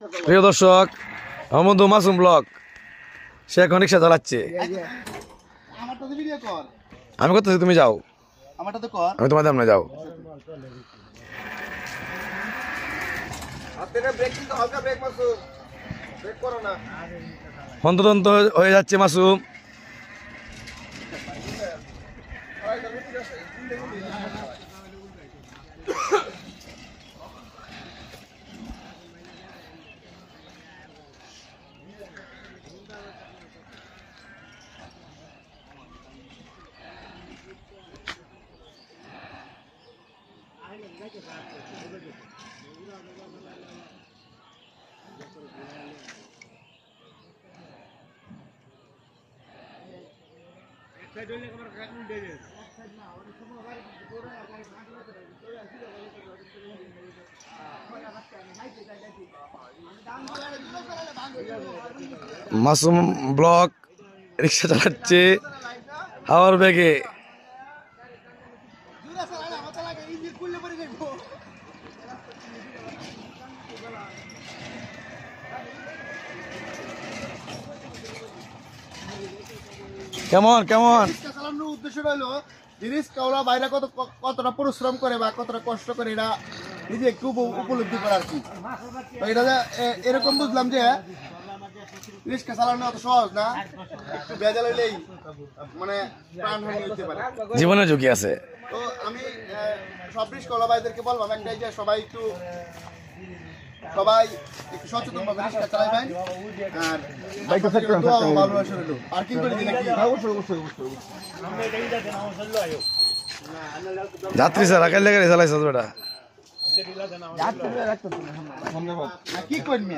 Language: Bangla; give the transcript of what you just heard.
প্রিয় দর্শক, মোহাম্মদ মাসুম ব্লগ সে এখন রিক্সা চালাচ্ছে। আমি করতেছি, তুমি যাও। আমি তোমার সামনে যাও। হন্তদন্ত হয়ে যাচ্ছে মাসুম। মাসুম ব্লগ রিক্সা চালাচ্ছে হাওয়ার বেগে। কেমন কেমন চালানোর উদ্দেশ্যটা হলো জিনিস কাউরা বাইরে কতটা পরিশ্রম করে বা কতটা কষ্ট করে এটা নিজে একটু উপলব্ধি করে আর কি। তো এটা এরকম বুঝলাম যে রিক্সা চালানো অত সহজ না, একটু ভেজাল হইলেই মানে প্রাণহানি হতে পারে, জীবনে ঝুঁকি আছে। তো আমি সব রিক্সাওয়ালা ভাইদেরকে বললাম একটাই যে সবাই একটু সচেতন ভাবে রিক্সা চালাবেন আর কি করে যাত্রী স্যার আকাল লেগে চালাইছ বেটা কি করবি।